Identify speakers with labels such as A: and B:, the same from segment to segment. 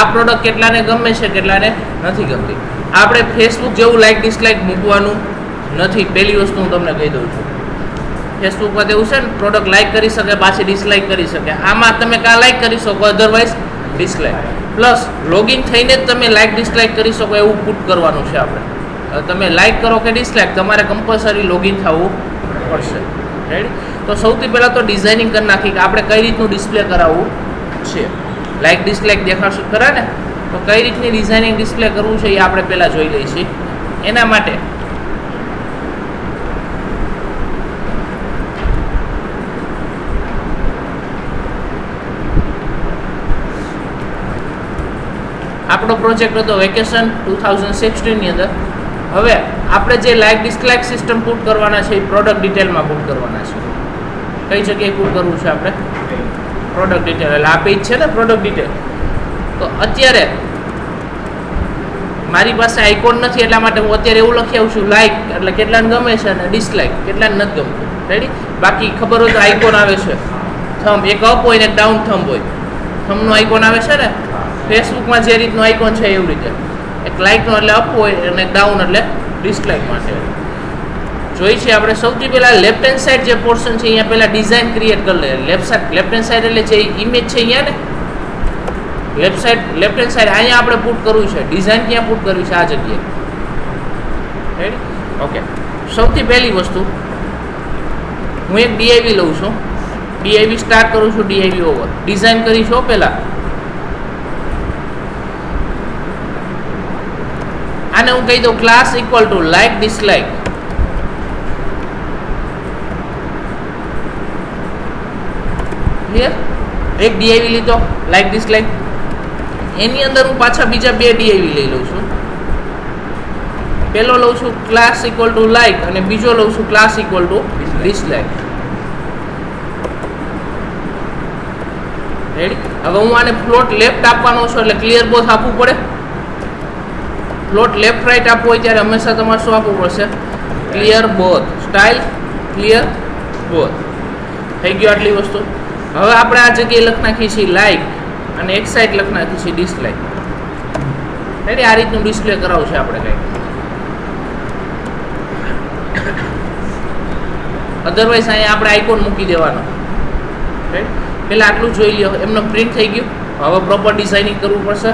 A: આ પ્રોડક્ટ કેટલાને ગમે છે કેટલાને નથી ગમતી. આપણે ફેસબુક જેવું લાઇક ડિસલાઇક મૂકવાનું નથી. પહેલી વસ્તુ હું તમને કહી દઉં છું. ફેસબુકમાં એવું છે ને પ્રોડક્ટ લાઇક કરી શકે પાછી ડિસલાઇક કરી શકે. આમાં તમે કાં લાઇક કરી શકો અધરવાઇઝ ડિસલાઇક. પ્લસ લોગિન થઈને જ તમે લાઇક ડિસલાઇક કરી શકો એવું પુટ કરવાનું છે આપણે. તમે લાઇક કરો કે ડિસલાઇક તમારે કમ્પલસરી લોગિન થવું પડશે. રેડી? તો સૌથી પહેલાં તો ડિઝાઇનિંગ કરી નાખી કે આપણે કઈ રીતનું ડિસ્પ્લે કરાવવું છે. લાઇક ડિસલાઇક દેખાડશું ખરા ને, તો કઈ રીતની ડિઝાઇનિંગ ડિસ્પ્લે કરવું છે એ આપણે પહેલાં જોઈ લઈએ છીએ. એના માટે આપણો પ્રોજેક્ટ હતો વેકેશન 2016ની અંદર. હવે આપણે જે લાઇક ડિસલાઇક સિસ્ટમ પુટ કરવાના છે એ પ્રોડક્ટ ડિટેલમાં પુટ કરવાના છે. કઈ જગ્યાએ પુટ કરવું છે આપણે? Product detail. એટલે આ પેજ છે ને પ્રોડક્ટ ડિટેલ. તો અત્યારે મારી પાસે આઇકોન નથી એટલા માટે હું અત્યારે એવું લખી આવું છું લાઇક એટલે કેટલાને ગમે છે અને ડિસલાઇક કેટલાને નથી ગમતું. રેડી? બાકી ખબર હોય તો આઇકોન આવે છે થંબ, એક અપ હોય ને એક ડાઉન થંબ હોય. થંબનો આઇકોન આવે છે ને ફેસબુકમાં જે રીતનો આઇકોન છે એવી રીતે. એક લાઇકનો એટલે અપ હોય અને એક ડાઉન એટલે ડિસલાઇક માટે જોઈ છે. આપણે સૌથી પહેલાં લેફ્ટ હેન્ડ સાઈડ જે પોર્શન છે અહીંયા પહેલાં ડિઝાઇન ક્રિએટ કરી લે. લેફ્ટ હેન્ડ સાઈડ એટલે જે ઇમેજ છે અહીંયા ને લેફ્ટ હેન્ડ સાઈડ અહીંયા આપણે પુટ કરવું છે. ડિઝાઇન ક્યાં પુટ કરવી છે? આ જગ્યાએ. રેડી? ઓકે. સૌથી પહેલી વસ્તુ હું એક ડીઆઈવી લઉં છું. ડીઆઈવી સ્ટાર્ટ કરું છું. ડીઆઈવી ઓવર ડિઝાઇન કરી છો પહેલાં. આને હું કહી દઉં class equal to like dislike. Clear? એક ડીઆઈવી લીધો લાઇક ડિસલાઇક. એની અંદર હું પાછા બીજા બે ડીઆઈવી લઈ લઉં છું. પહેલો લઉં છું ક્લાસ ઇક્વલ ટુ લાઇક અને બીજો લઉં છું class equal to dislike. Ready? હવે હું આને ફ્લોટ લેફ્ટ આપવાનો છું એટલે ક્લિયર બોથ આપવું પડે. ફ્લોટ લેફ્ટ રાઈટ આપવું હોય ત્યારે હંમેશા તમારે શું આપવું પડશે? Clear both. Style clear both. થઈ ગયું આટલી વસ્તુ. હવે આપણે આ જગ્યાએ લખ નાખીએ છીએ લાઇક અને એક સાઈડ લખ નાખીએ છીએ ડિસલાઇક. રેડી? આ રીતનું ડિસ્પ્લે કરાવવું છે આપણે કંઈક. અધરવાઇઝ અહીંયા આપણે આઇકોન મૂકી દેવાનો. રાઈટ? પહેલાં આટલું જોઈ લ્યો. એમનો પ્રિન્ટ થઈ ગયું. હવે પ્રોપર ડિઝાઇનિંગ કરવું પડશે.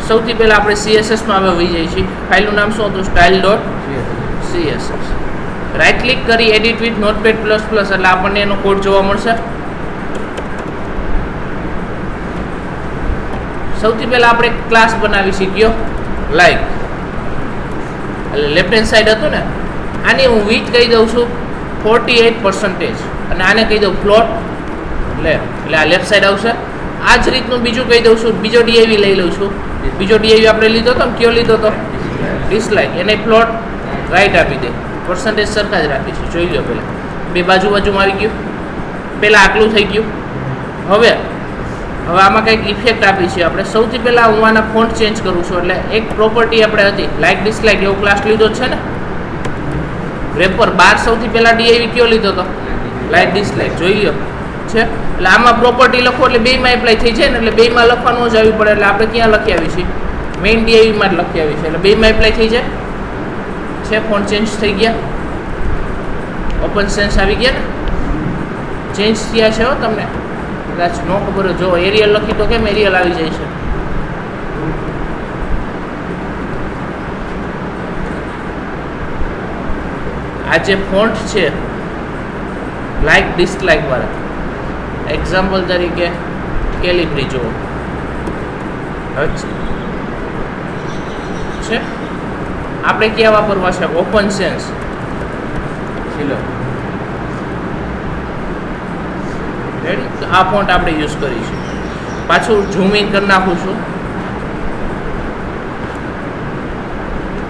A: સૌથી પહેલાં આપણે CSSમાં હવે વહી જઈએ છીએ. ફાઇલનું નામ શું હતું? style.css. રાઈટ ક્લિક કરી edit with Notepad plus plus એટલે આપણને એનો કોડ જોવા મળશે. સૌથી પહેલાં આપણે ક્લાસ બનાવી શીખ્યો લાઇક એટલે લેફ્ટ હેન્ડ સાઈડ હતું ને આની હું વિથ કહી દઉં છું 48% અને આને કહી દઉં ફ્લોટ લેફ્ટ એટલે આ લેફ્ટ સાઈડ આવશે. આ જ રીતનું બીજું કહી દઉં છું. બીજો ડીઆઈવી લઈ લઉં છું. બીજો ડીઆઈવી આપણે લીધો હતો ને કયો લીધો હતો? ડિસલાઇક. એને ફ્લોટ રાઈટ આપી દે. પર્સન્ટેજ સરખા જ રાખી છે. જોઈ લો પહેલાં બે બાજુમાં આવી ગયું. પહેલાં આટલું થઈ ગયું. હવે આમાં કંઈક ઇફેક્ટ આપી છે આપણે. સૌથી પહેલાં હું આના ફોન્ટ ચેન્જ કરું છું. એટલે એક પ્રોપર્ટી આપણે હતી લાઇક ડિસલાઇક એવો ક્લાસ લીધો છે ને રેપર બાર. સૌથી પહેલાં ડીઆઈવી કયો લીધો હતો? Like dislike. જોઈ લો છે. એટલે આમાં પ્રોપર્ટી લખો એટલે બેમાં એપ્લાય થઈ જાય ને એટલે બેમાં લખવાનું જ આવી પડે. એટલે આપણે ક્યાં લખી આવી છીએ? મેઇન ડીઆઈવીમાં જ લખી આવી છે એટલે બેમાં એપ્લાય થઈ જાય છે. ફોન્ટ ચેન્જ થઈ ગયા. ઓપન સેન્સ આવી ગયા ને ચેન્જ થયા છે. તમને કદાચ ન ખબર હોય જો એરિયલ લખી તો કેમ એરિયલ આવી જાય છે? આ જે ફોન્ટ છે લાઇક ડિસલાઇક વાળા એક્ઝામ્પલ તરીકે કેલિબ્રી જુઓ છે. આપણે ક્યાં વાપરવા છે? Open sense. રેડી? તો આ ફોન્ટ આપણે યુઝ કરીશું. પાછું ઝૂમ ઇન કરી નાખું છું.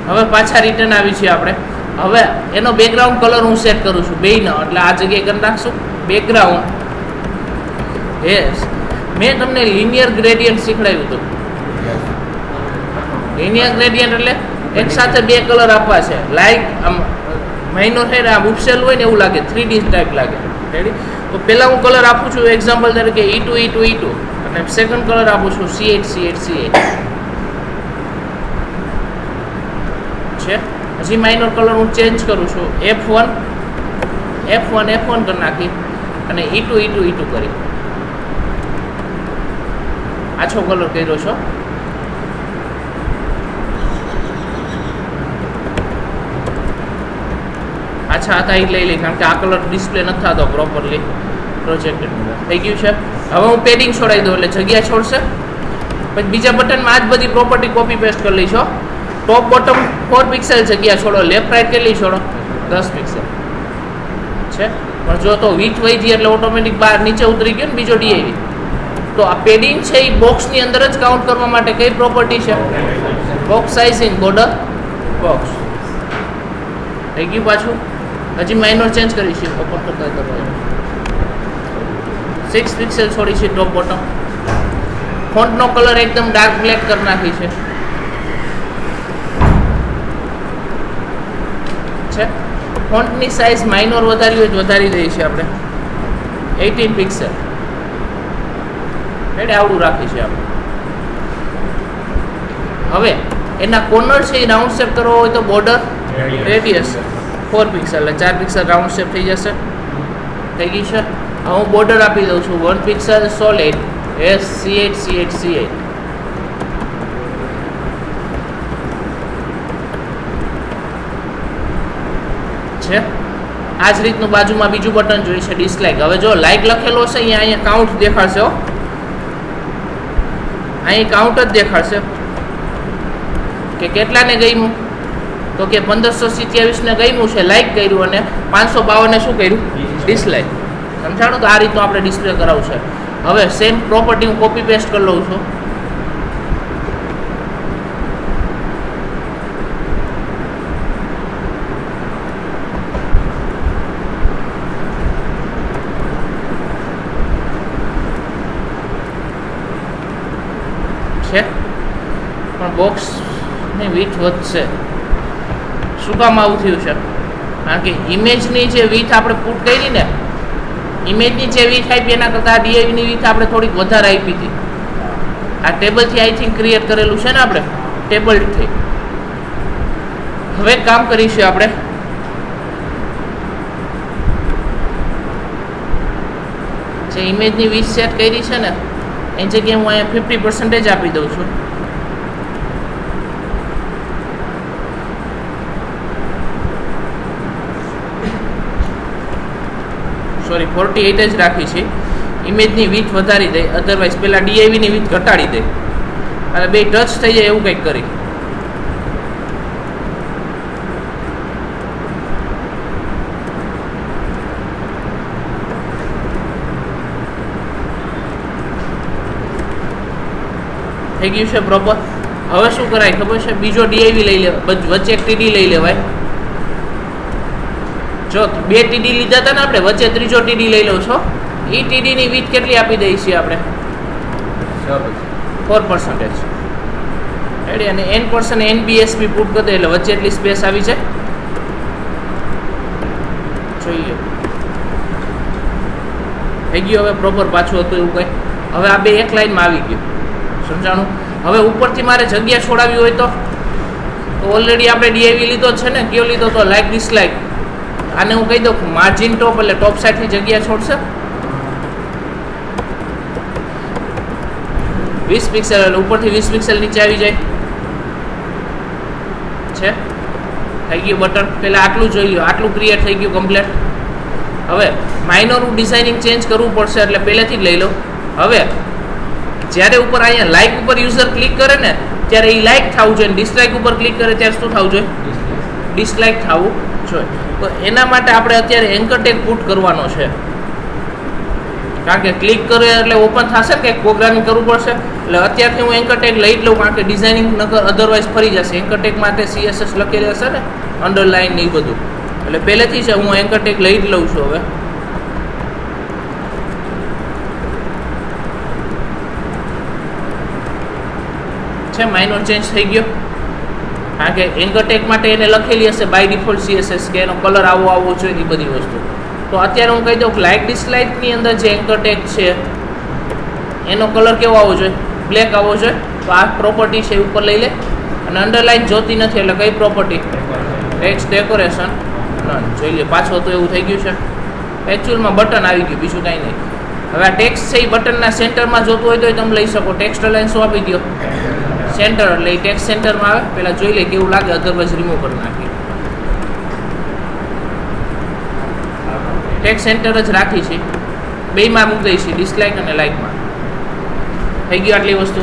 A: હવે પાછા રિટર્ન આવી છીએ આપણે. હવે એનો બેકગ્રાઉન્ડ કલર હું સેટ કરું છું બેયનો. એટલે આ જગ્યાએ કરી નાખશું બેકગ્રાઉન્ડ. યસ, મેં તમને લિનિયર ગ્રેડિયન્ટ શીખવાડ્યું હતું. લિનિયર ગ્રેડિયન્ટ એટલે એક સાથે બે કલર આપવા છે. લાઈક આમ મહિનો છે ને આમ ઉપસેલ હોય ને એવું લાગે, 3D ટાઈપ લાગે. રેડી? તો પહેલાં હું કલર આપું છું એક્ઝામ્પલ તરીકે E2 E2 E2 અને સેકન્ડ કલર આપું છું C8 C8 C8 છે. હજી માઇનર કલર હું ચેન્જ કરું છું, F1 કરી નાખી અને E2 કરી આછો કલર કર્યો છો. આછા હતા એ લઈ લઈ, કારણ કે આ કલર ડિસ્પ્લે નથી થતો પ્રોપરલી પ્રોજેક્ટેડ થઈ ગયું છે. હવે હું પેડિંગ છોડાવી દઉં એટલે જગ્યા છોડશે. પછી બીજા બટનમાં આ જ બધી પ્રોપર્ટી કોપી પેસ્ટ કરી લઈશો. ટોપ બોટમ 4 પિક્સેલ જગ્યા છોડો, લેફ્ટ રાઈટ કેટલી છોડો 10 પિક્સેલ છે. પણ જો તો વીથ વધી એટલે ઓટોમેટિક બહાર નીચે ઉતરી ગયો ને બીજો ડીઆઈવી. તો આ પેડિંગ છે એ બોક્સની અંદર જ કાઉન્ટ કરવા માટે કઈ પ્રોપર્ટી છે? બોક્સ સાઇઝિંગ બોર્ડર બોક્સ થઈ ગયું. પાછું હજી માઇનર ચેન્જ કરીશું, ઓપન કરતા કરવા 6 પિક્સેલ છોડી છે. ટોપ બોટમ ફોન્ટનો કલર એકદમ ડાર્ક બ્લેક કરી નાખી છે. ફોન્ટની સાઇઝ માઇનર વધારી હોય તો વધારી દઈએ છીએ આપણે 18 પિક્સેલ એટલે આવડું રાખી છે આપણે. હવે એના કોર્નર છે એ રાઉન્ડ શેપ કરવો હોય તો બોર્ડર રેડિયસ 4 પિક્સેલ એટલે 4 પિક્સલ રાઉન્ડ શેપ થઈ જશે. થઈ ગઈ છે. હવે હું બોર્ડર આપી દઉં છું 1 pixel solid C8 C8 C8 છે. આ જ રીતનું બાજુમાં બીજું બટન જોઈ છે ડિસલાઇક. હવે જો લાઇક લખેલો હશે અહીંયા કાઉન્ટ દેખાડશે. અહીં કાઉન્ટ જ દેખાડશે કે કેટલાને ગમ્યું, તો કે 1527 ને ગમ્યું છે લાઇક કર્યું અને 552 ને શું કર્યું ડિસલાઇક. સમજાણું? તો આ રીતનું આપણે ડિસ્પ્લે કરાવવું છે. હવે સેમ પ્રોપર્ટી હું કોપી પેસ્ટ કરી લઉં છું. છે પણ બોક્સની વિથ વધશે. શું કામ આવું થયું છે? કારણ કે ઇમેજની જે વિથ આપણે પુટ કરી ને, ઇમેજની જે વિથ આપી એના કરતાં આ ડીઆઈવીની વિથ આપણે થોડીક વધારે આપી હતી. આ ટેબલથી આઈ થિંક ક્રિએટ કરેલું છે ને આપણે ટેબલથી. હવે કામ કરીશું આપણે જે ઇમેજની વિથ સેટ કરી છે ને એ જગ્યાએ હું અહીંયા 50% આપી દઉં છું. સોરી 48 જ રાખી છે. ઇમેજની વિથ વધારી દે, અધરવાઇઝ પેલા ડીઆઈવીની વિથ ઘટાડી દે અને બે ટચ થઈ જાય એવું કંઈક કરી. થઈ ગયું છે પ્રોપર. હવે શું કરાય ખબર છે? બીજો ડીઆઈવી લઈ લેવાય, વચ્ચે એક ટીડી લઈ લેવાય. જો 2 ટીડી લીધા હતા ને આપણે, વચ્ચે ત્રીજો ટીડી લઈ લઉં છો. એ ટીડીની વિથ કેટલી આપી દઈએ છીએ આપણે? 4%. રેડી? અને n% NBSP પુટ કરી દે એટલે વચ્ચે એટલી સ્પેસ આવી જાય. જોઈએ થઈ ગયું હવે પ્રોપર. પાછું હતું એવું કંઈ. હવે આ બે એક લાઈનમાં આવી ગયું. સમજાણું? હવે ઉપરથી મારે જગ્યા છોડાવી હોય તો ઓલરેડી આપણે ડીઆઈવી લીધો છે ને. કયો લીધો તો? Like dislike. આને હું કહી દઉં માર્જિન ટોપ એટલે ટોપ સાઈડથી જગ્યા છોડશે 20 પિક્સેલ એટલે ઉપરથી 20 પિક્સેલ નીચે આવી જાય છે. થઈ ગયું બટન. પહેલાં આટલું જોઈ લો, આટલું ક્રિએટ થઈ ગયું કમ્પ્લીટ. હવે માઇનર ડિઝાઇનિંગ ચેન્જ કરવું પડશે એટલે પહેલેથી જ લઈ લો. હવે જ્યારે ઉપર અહીંયા લાઇક ઉપર યુઝર ક્લિક કરે ને ત્યારે એ લાઇક થવું જોઈએ, ડિસલાઇક ઉપર ક્લિક કરે ત્યારે શું થવું જોઈએ? ડિસલાઇક થવું જોઈએ. તો એના માટે આપણે અત્યારે એન્કર ટેગ પુટ કરવાનો છે. કારણ કે ક્લિક કરે એટલે ઓપન થશે ને કંઈક પ્રોગ્રામિંગ કરવું પડશે. એટલે અત્યારથી હું એન્કર ટેગ લઈ જ લઉં, કારણ કે ડિઝાઇનિંગ નકર અધરવાઇઝ ફરી જશે. એન્કર ટેગ માટે CSS લખેલી હશે ને અંડરલાઇન ને એ બધું, એટલે પહેલેથી છે હું એન્કર ટેગ લઈ જ લઉં છું. હવે છે માઇનર ચેન્જ થઈ ગયો, કારણ કે એન્કર ટેગ માટે એને લખેલી હશે બાય ડિફોલ્ટ CSS કે એનો કલર આવો જોઈએ એ બધી વસ્તુ. તો અત્યારે હું કહી દઉં કે લાઇક ડિસલાઇકની અંદર જે એન્કર ટેગ છે એનો કલર કેવો આવવો જોઈએ? બ્લેક આવવો જોઈએ. તો આ પ્રોપર્ટી છે એ ઉપર લઈ લે. અને અંડરલાઇન જોતી નથી એટલે કઈ પ્રોપર્ટી? Text decoration none. જોઈ લે પાછો તો એવું થઈ ગયું છે. એકચ્યુઅલમાં બટન આવી ગયું, બીજું કાંઈ નહીં. હવે આ ટેક્સ્ટ છે એ બટનના સેન્ટરમાં જોતું હોય તો તમે લઈ શકો. ટેક્સ્ટ અલાઇન શું આપી દો? સેન્ટર. એટલે એ ટેક્સ્ટ સેન્ટરમાં આવે. પહેલાં જોઈ લે કેવું લાગે, અધરવાઇઝ રિમૂવ કરી નાખીએ. ટેક્સ્ટ સેન્ટર જ રાખી છે, બેયમાં મૂકી દઈએ છીએ, ડિસલાઇક અને લાઇકમાં. થઈ ગયું આટલી વસ્તુ.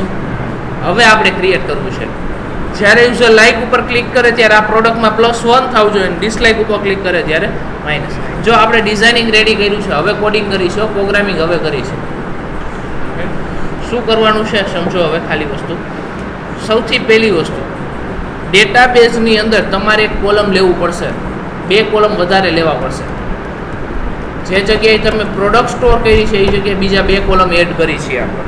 A: હવે આપણે ક્રિએટ કરવું છે. જ્યારે યુઝર લાઇક ઉપર ક્લિક કરે ત્યારે આ પ્રોડક્ટમાં +1 થવું જોઈએ, ડિસલાઇક ઉપર ક્લિક કરે ત્યારે -. જો આપણે ડિઝાઇનિંગ રેડી કર્યું છે, હવે કોડિંગ કરીશું, પ્રોગ્રામિંગ હવે કરીશું. શું કરવાનું છે સમજો હવે. ખાલી વસ્તુ, સૌથી પહેલી વસ્તુ, ડેટાબેઝની અંદર તમારે એક કોલમ લેવું પડશે, 2 કોલમ વધારે લેવા પડશે. જે જગ્યાએ તમે પ્રોડક્ટ સ્ટોર કરી છે એ જગ્યાએ બીજા 2 કોલમ એડ કરી છે આપણે.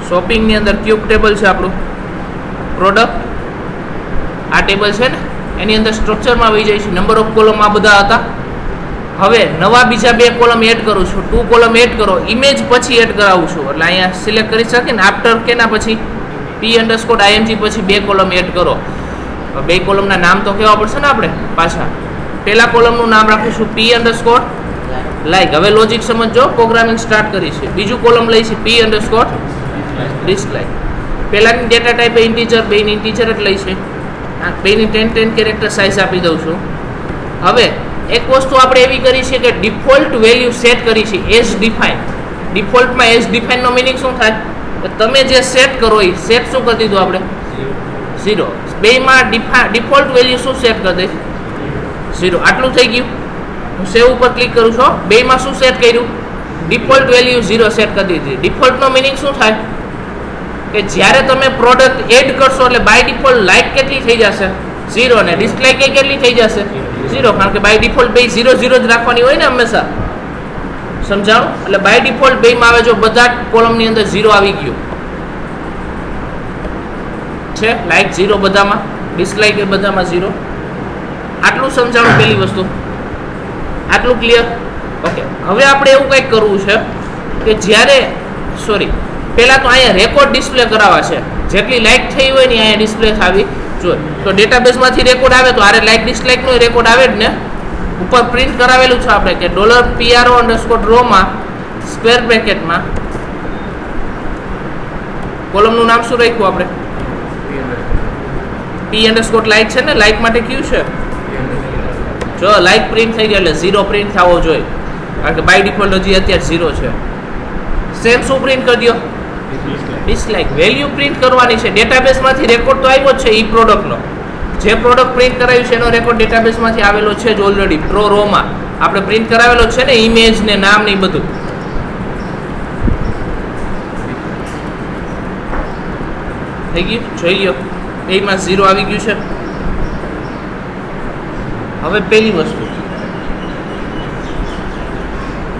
A: શોપિંગની અંદર ક્યુબ ટેબલ છે આપણું, પ્રોડક્ટ આ ટેબલ છે ને એની અંદર સ્ટ્રક્ચરમાં વહી જાય છે. નંબર ઓફ કોલમ આ બધા હતા. હવે નવા બીજા 2 કોલમ એડ કરું છું, 2 કોલમ એડ કરો. ઇમેજ પછી એડ કરાવું છું એટલે અહીંયા સિલેક્ટ કરી શકીએ ને. આફ્ટર કેના પછી? p_img પછી 2 કોલમ એડ કરો. 2 કોલમના નામ તો કહેવા પડશે ને આપણે પાછા. પહેલા કોલમનું નામ રાખીશું p_like. હવે લોજિક સમજો, પ્રોગ્રામિંગ સ્ટાર્ટ કરી છે. બીજું કોલમ લઈ છે p_dislike. પહેલાની ડેટા ટાઈપ ઇન્ટીજર, બેન ઇન્ટીજર જ લઈ છે. બેની 10 કેરેક્ટર સાઇઝ આપી દઉં છું. હવે એક વસ્તુ આપણે એવી કરી છે કે ડિફોલ્ટ વેલ્યુ સેટ કરી છે એઝ ડિફાઇન. ડિફોલ્ટમાં એઝ ડિફાઇનનો મિનિંગ શું થાય? કે તમે જે સેટ કરો એ સેટ શું કરી દીધું આપણે? 0. બેમાં ડિફોલ્ટ વેલ્યુ શું સેટ કરી દે? 0. આટલું થઈ ગયું. હું સેવ ઉપર ક્લિક કરું છું. બેમાં શું સેટ કર્યું? ડિફોલ્ટ વેલ્યુ 0 સેટ કરી દીધી. ડિફોલ્ટનો મિનિંગ શું થાય? કે જ્યારે તમે પ્રોડક્ટ એડ કરશો એટલે બાય ડિફોલ્ટ લાઇક કેટલી થઈ જશે? 0. અને ડિસલાઇક કેટલી થઈ જશે? 0. કારણ કે બાય ડિફોલ્ટ બે 0 0 જ રાખવાની હોય ને હંમેશા. સમજાણું? એટલે બાય ડિફોલ્ટ બેમાં આવે. જો બધા કોલમની અંદર 0 આવી ગયું છે. લાઇક 0 બધામાં, ડિસલાઇક એ બધામાં 0. આટલું સમજાણું પહેલી વસ્તુ. આટલું ક્લિયર? ઓકે. હવે આપણે એવું કંઈક કરવું છે કે જ્યારે પહેલાં તો અહીંયા રેકોર્ડ ડિસ્પ્લે કરાવવા છે. જેટલી લાઇક થઈ હોય ને અહીંયા ડિસ્પ્લે થવી જોઈએ. તો ડેટાબેઝમાંથી રેકોર્ડ આવે તો આરે લાઇક ડિસલાઇકનો રેકોર્ડ આવે જ ને. ઉપર પ્રિન્ટ કરાવેલું છે આપણે કે $PRO_row માં સ્ક્વેર બ્રેકેટમાં કોલમનું નામ શું રાખ્યું આપણે? p_like છે ને. લાઇક માટે કયું છે? જો લાઇક પ્રિન્ટ થઈ ગયો એટલે 0 પ્રિન્ટ થવો જોઈએ. કારણ કે બાય ડિફોલ્ટ હજી અત્યારે 0 છે. સેમ શું પ્રિન્ટ કરી દો? ડિસલાઇક. વેલ્યુ પ્રિન્ટ કરવાની છે. ડેટાબેઝમાંથી રેકોર્ડ તો આવ્યો જ છે એ પ્રોડક્ટનો. જે પ્રોડક્ટ પ્રિન્ટ કરાવ્યું છે એનો રેકોર્ડ ડેટાબેઝમાંથી આવેલો છે જ ઓલરેડી. રોમાં આપણે પ્રિન્ટ કરાવેલો છે ને, ઇમેજ ને નામ ને બધું. થઈ ગયું? જોઈ લો એમાં 0 આવી ગયું છે. હવે પહેલી વસ્તુ,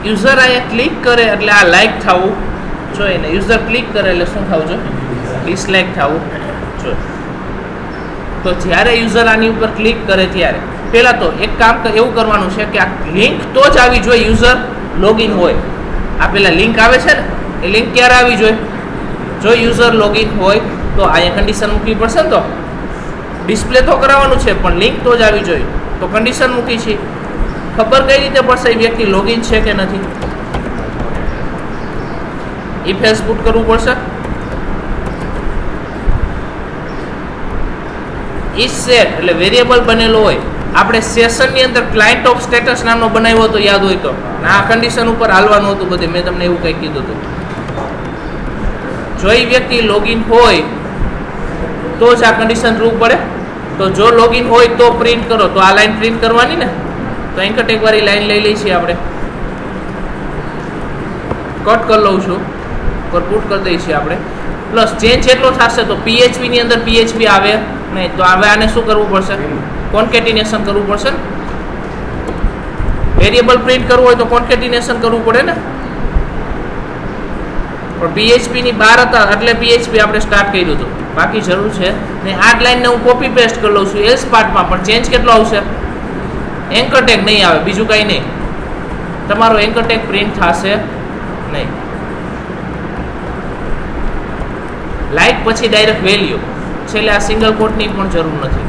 A: યુઝર અહીંયા ક્લિક કરે એટલે આ લાઇક થવું જોઈએ ને. યુઝર ક્લિક કરે એટલે શું થવું જોઈએ? ડિસલાઇક થવું જોઈએ. તો જ્યારે યુઝર આની ઉપર ક્લિક કરે ત્યારે પહેલાં તો એક કામ એવું કરવાનું છે કે આ લિંક તો જ આવી જોઈએ યુઝર લોગિન હોય. આ પહેલાં લિંક આવે છે ને એ લિંક ક્યારે આવી જોઈએ? જો યુઝર લોગિન હોય તો અહીંયા કન્ડિશન મૂકવી પડશે ને. તો ડિસ્પ્લે તો કરાવવાનું છે પણ લિંક તો જ આવી જોઈએ. તો કન્ડિશન મૂકી છે. ખબર કઈ રીતે પડશે એ વ્યક્તિ લોગિન છે કે નથી? ઇફ એલ્સ પુટ કરવું પડશે. ઇફ સેટ એટલે વેરિયેબલ બનેલો હોય. આપણે સેશનની અંદર ક્લાયન્ટ ઓફ સ્ટેટસ નામનો બનાવ્યો હતો, યાદ હોય તો. આ કન્ડિશન ઉપર હાલવાનું હતું બધે. મેં તમને એવું કંઈક કીધું હતું. જો એ વ્યક્તિ લોગિન હોય તો જ આ કન્ડિશન ટ્રુ પડે. તો જો લોગિન હોય તો પ્રિન્ટ કરો. તો આ લાઈન પ્રિન્ટ કરવાની ને. તો એન્કટ એકવાર એ લાઈન લઈ લઈએ છીએ આપણે. કટ કરી લઉં છું. પર પુટ કરી દઈએ છીએ આપણે. પ્લસ ચેન્જ એટલો થશે તો PHPની અંદર PHP આવે નહીં. તો હવે આને શું કરવું પડશે? કોન્કેટિનેશન કરવું પડશે ને. વેરિયેબલ પ્રિન્ટ કરવું હોય તો કોન્કેટિનેશન કરવું પડે ને. પણ PHPની બહાર હતા એટલે PHP આપણે સ્ટાર્ટ કર્યું હતું. બાકી જરૂર છે ને. આ લાઈનને હું કોપી પેસ્ટ કરી લઉં છું એલ્સ પાર્ટમાં. પણ ચેન્જ કેટલો આવશે? એન્કર ટેગ નહીં આવે, બીજું કંઈ નહીં. તમારો એન્કર ટેગ પ્રિન્ટ થશે નહીં. લાઇક પછી ડાયરેક્ટ વેલ્યુ, છેલ્લે આ સિંગલ કોટની પણ જરૂર નથી.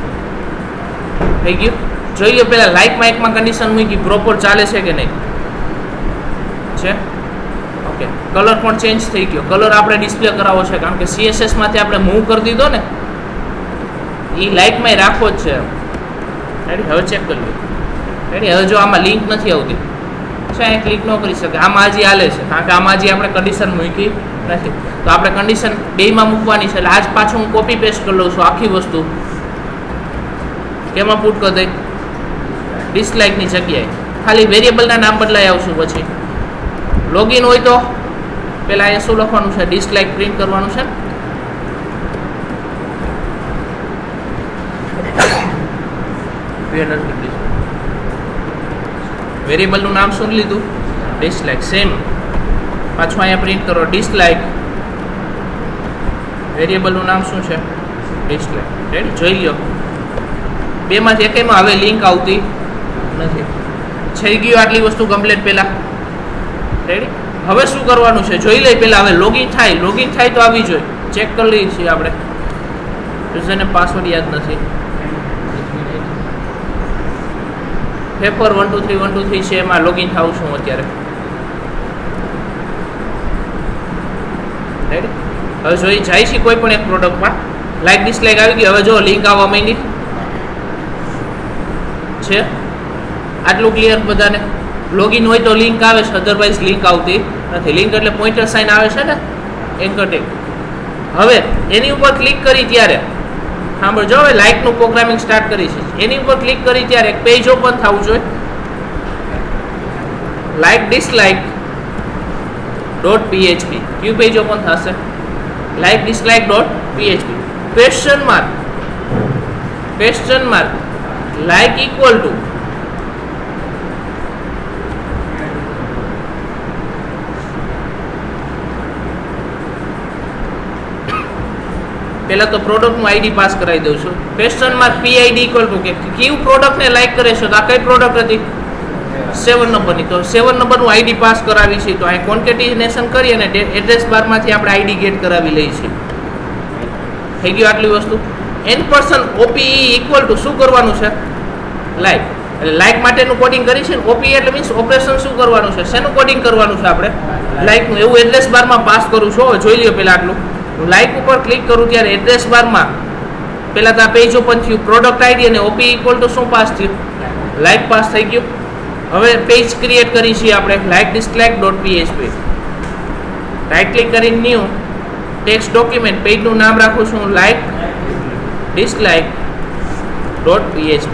A: થઈ ગયું. જોઈ લો પહેલાં લાઇકમાં એકમાં કન્ડિશન મૂકી પ્રોપર ચાલે છે કે નહીં છે. ઓકે, કલર પણ ચેન્જ થઈ ગયો. કલર આપણે ડિસ્પ્લે કરાવવો છે કારણ કે CSSમાંથી આપણે મૂવ કરી દીધો ને, એ લાઇકમાં રાખવો જ છે. રેડી, હવે ચેક કરી લો. રેડી, હવે જો આમાં લિંક નથી આવતી છે, અહીં ક્લિક ન કરી શકે. આમાં હજી હાલે છે કારણ કે આમાં હજી આપણે કન્ડિશન મૂકી નથી. તો આપણે કન્ડિશન બેમાં મૂકવાની છે. એટલે આજ પાછું હું કોપી પેસ્ટ કરી લઉં છું આખી વસ્તુ. કેમાં પુટ કરી દઈ? ડિસલાઇકની જગ્યાએ ખાલી વેરિયેબલના નામ બદલાઈ આવશું. પછી લોગિન હોય તો પહેલાં અહીંયા શું લખવાનું છે? ડિસલાઇક પ્રિન્ટ કરવાનું છે. વેરિયેબલનું નામ શું લીધું? ડિસલાઇક. સેમ પાછું અહીંયા પ્રિન્ટ કરો ડિસલાઇક. વેરિયેબલનું નામ શું છે? ડિસલાઇક. રેડી, જોઈ લો બેમાંથી એકેયમાં હવે લિંક આવતી નથી. થઈ ગયું આટલી વસ્તુ કમ્પ્લીટ. પહેલાં રેડી, હવે શું કરવાનું છે જોઈ લઈ. પહેલાં હવે લોગિન થાય. લોગિન થાય તો આવી જોઈએ. ચેક કરી લઈએ છીએ આપણે. યુઝરને પાસવર્ડ યાદ નથી. પેપર 1 2 3 1 2 3 છે, એમાં લોગિન થાઉં છું અત્યારે. રેડી, હવે જોઈ જાય છે કોઈ પણ એક પ્રોડક્ટમાં લાઇક ડિસલાઇક આવી ગઈ. હવે જો લિંક આવવા માંડી છે. આટલું ક્લિયર બધાને? લોગિન હોય તો લિંક આવે છે, અધરવાઇઝ લિંક આવતી નથી. લિંક એટલે પોઇન્ટર સાઇન આવે છે ને, એન્કર ટેગ. હવે એની ઉપર ક્લિક કરી ત્યારે સાંભળજો, હવે લાઇકનું પ્રોગ્રામિંગ સ્ટાર્ટ કરી છે. એની ઉપર ક્લિક કરી ત્યારે એક પેજ ઓપન થવું જોઈએ. લાઇક ડિસલાઇક .php કયું પેજ ઓપન થશે? Like dislike .php. Question mark like equal to પહેલા તો પ્રોડક્ટનું આઈડી પાસ કરાવી દઉં છું. Question mark PID equal to કે કયું પ્રોડક્ટને લાઇક કરે છે. તો આ કઈ પ્રોડક્ટ હતી? 7 નંબરની. તો 7 નંબરનું આઈડી પાસ કરાવી છે. તો અહીં કોન્કેટિનેશન કરી અને એડ્રેસ બારમાંથી આપણે આઈડી ગેટ કરાવી લઈએ છીએ. થઈ ગયું આટલી વસ્તુ. %OPE ઇક્વલ ટુ શું કરવાનું છે? લાઇક. એટલે લાઇક માટેનું કોડિંગ કરી છે. OPE એટલે મીન્સ ઓપરેશન શું કરવાનું છે? શેનું કોડિંગ કરવાનું છે આપણે? લાઇકનું. એવું એડ્રેસ બારમાં પાસ કરું છું. હવે જોઈ લ્યો પહેલાં આટલું. લાઇક ઉપર ક્લિક કરું ત્યારે એડ્રેસ બારમાં પહેલાં તો આ પેજ ઓપન થયું. પ્રોડક્ટ આઈડી અને OPE ઇક્વલ ટુ શું પાસ થયું? લાઇક પાસ થઈ ગયું. હવે પેજ ક્રિએટ કરી છીએ આપણે like dislike .php. Right click કરીને ન્યૂ ટેક્સ્ટ ડોક્યુમેન્ટ. પેજનું નામ રાખું છું લાઇક ડિસલાઇક .php.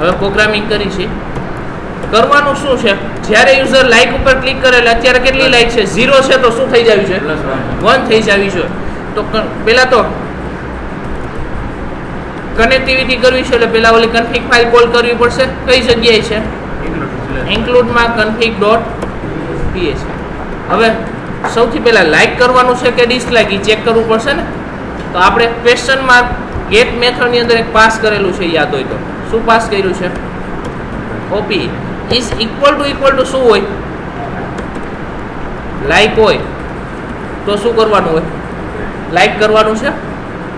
A: હવે પ્રોગ્રામિંગ કરી છે. કરવાનું શું છે? જ્યારે યુઝર લાઇક ઉપર ક્લિક કરે એટલે અત્યારે કેટલી લાઇક છે? 0 છે. તો શું થઈ જવી છે? 1 થઈ જવી છે. તો પહેલાં તો કનેક્ટિવિટી કરવી છે એટલે પહેલાં ઓલી કન્ફિગ ફાઇલ કોલ કરવી પડશે. કઈ જગ્યાએ છે? ઇન્ક્લુડમાં config.php. હવે સૌથી પહેલાં લાઇક કરવાનું છે કે ડિસલાઇક એ ચેક કરવું પડશે ને. તો આપણે ક્વેશ્ચન માર્ક ગેટ મેથડની અંદર એક પાસ કરેલું છે, યાદ હોય તો. શું પાસ કર્યું છે? OPE ઇઝ ઇક્વલ ટુ શું હોય? લાઇક હોય તો શું કરવાનું હોય? લાઇક કરવાનું છે.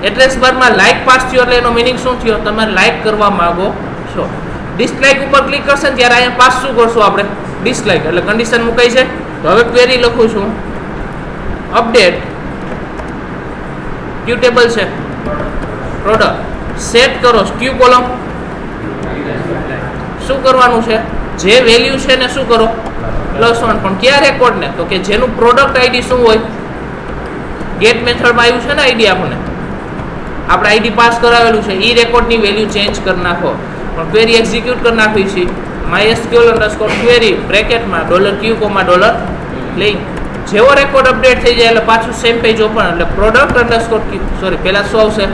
A: એડ્રેસ બારમાં લાઇક પાસ થયો એટલે એનો મિનિંગ શું થયો? તમે લાઇક કરવા માંગો છો. ડિસલાઇક ઉપર ક્લિક કરશે ને ત્યારે અહીંયા પાસ શું કરશું આપણે? ડિસલાઇક. એટલે કન્ડિશન મુકાઈ છે. તો હવે ક્વેરી લખું છું અપડેટ ક્યુ ટેબલ છે પ્રોડક્ટ. સેટ કરો ક્યુ કોલમ. શું કરવાનું છે? જે વેલ્યુ છે ને શું કરો? +1. પણ ક્યાં રેકોર્ડને? તો કે જેનું પ્રોડક્ટ આઈડી શું હોય? ગેટ મેથડમાં આવ્યું છે ને આઈડી. આપણે આઈડી પાસ કરાવેલું છે. એ રેકોર્ડની વેલ્યુ ચેન્જ કરી નાખો. પણ ક્વેરી એક્ઝિક્યુટ કરી નાખવી છે. mysql_query બ્રેકેટમાં $q, $link. જેવો રેકોર્ડ અપડેટ થઈ જાય એટલે પાછું સેમ પેજ ઓપન. એટલે પ્રોડક્ટ_q પહેલાં શું આવશે?